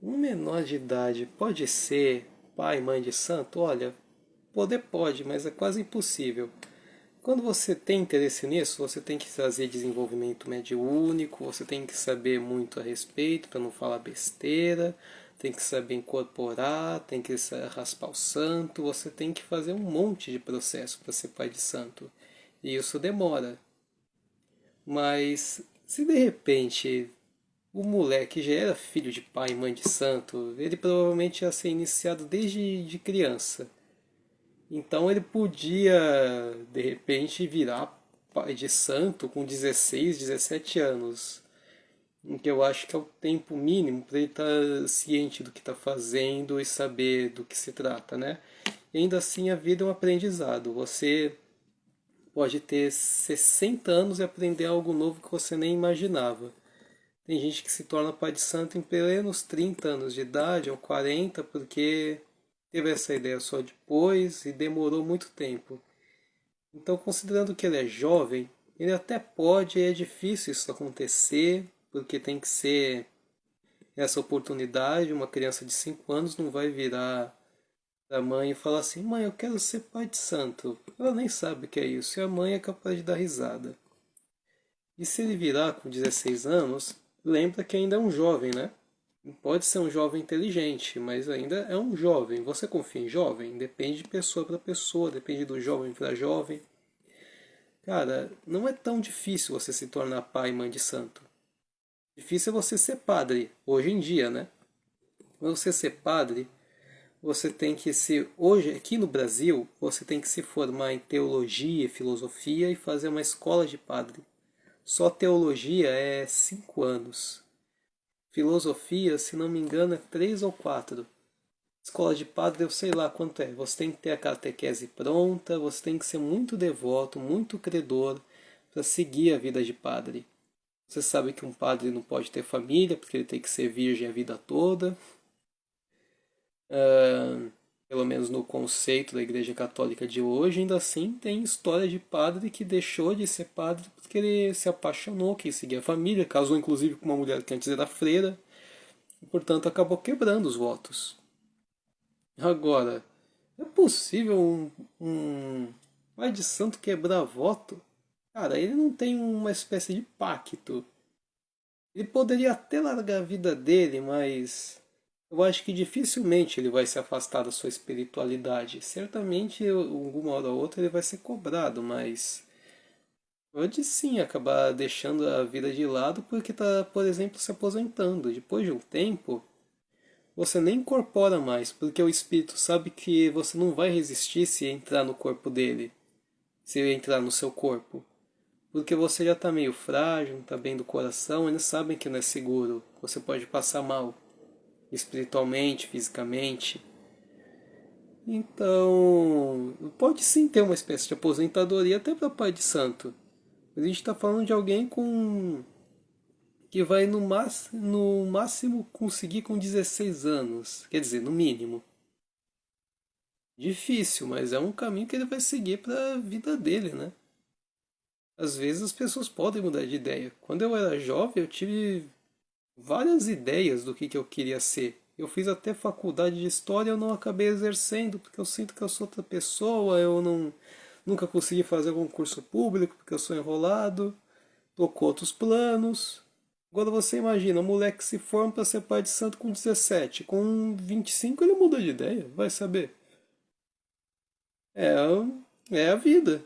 Um menor de idade pode ser pai e mãe de santo? Olha, poder pode, mas é quase impossível. Quando você tem interesse nisso, você tem que fazer desenvolvimento mediúnico, você tem que saber muito a respeito para não falar besteira, tem que saber incorporar, tem que raspar o santo, você tem que fazer um monte de processo para ser pai de santo. E isso demora. Mas se de repente o moleque já era filho de pai e mãe de santo, ele provavelmente ia ser iniciado desde de criança. Então ele podia, de repente, virar pai de santo com 16, 17 anos. Em que eu acho que é o tempo mínimo para ele estar ciente do que está fazendo e saber do que se trata, né? E ainda assim a vida é um aprendizado. Você pode ter 60 anos e aprender algo novo que você nem imaginava. Tem gente que se torna pai de santo em plenos 30 anos de idade ou 40 porque teve essa ideia só depois e demorou muito tempo. Então, considerando que ele é jovem, ele até pode, é difícil isso acontecer, porque tem que ser essa oportunidade. Uma criança de 5 anos não vai virar da mãe e falar assim: mãe, eu quero ser pai de santo. Ela nem sabe o que é isso, e a mãe é capaz de dar risada. E se ele virar com 16 anos, lembra que ainda é um jovem, né? Pode ser um jovem inteligente, mas ainda é um jovem. Você confia em jovem? Depende de pessoa para pessoa, depende do jovem para jovem. Cara, não é tão difícil você se tornar pai e mãe de santo. Difícil é você ser padre, hoje em dia, né? Para você ser padre, você tem que se. Hoje, aqui no Brasil, você tem que se formar em teologia e filosofia e fazer uma escola de padre. Só teologia é 5 anos. Filosofia, se não me engano, é 3 ou 4. Escola de padre, eu sei lá quanto é. Você tem que ter a catequese pronta, você tem que ser muito devoto, muito credor para seguir a vida de padre. Você sabe que um padre não pode ter família, porque ele tem que ser virgem a vida toda. Pelo menos no conceito da Igreja Católica de hoje, ainda assim tem história de padre que deixou de ser padre porque ele se apaixonou, quis seguir a família, casou inclusive com uma mulher que antes era freira, e portanto acabou quebrando os votos. Agora, é possível um pai de santo quebrar voto? Cara, ele não tem uma espécie de pacto. Ele poderia até largar a vida dele, mas eu acho que dificilmente ele vai se afastar da sua espiritualidade. Certamente, alguma hora ou outra, ele vai ser cobrado, mas pode sim acabar deixando a vida de lado porque está, por exemplo, se aposentando. Depois de um tempo, você nem incorpora mais, porque o espírito sabe que você não vai resistir se entrar no corpo dele, se ele entrar no seu corpo. Porque você já está meio frágil, não está bem do coração, eles sabem que não é seguro. Você pode passar mal, espiritualmente, fisicamente. Então, pode sim ter uma espécie de aposentadoria até para pai de santo. Mas a gente está falando de alguém com que vai no máximo conseguir com 16 anos. Quer dizer, no mínimo. Difícil, mas é um caminho que ele vai seguir para a vida dele, né? Às vezes as pessoas podem mudar de ideia. Quando eu era jovem, eu tive várias ideias do que eu queria ser. Eu fiz até faculdade de história e eu não acabei exercendo, porque eu sinto que eu sou outra pessoa, eu não nunca consegui fazer concurso público porque eu sou enrolado, tô com outros planos. Agora você imagina, um moleque que se forma para ser pai de santo com 17, com 25 ele muda de ideia, vai saber. É, é a vida.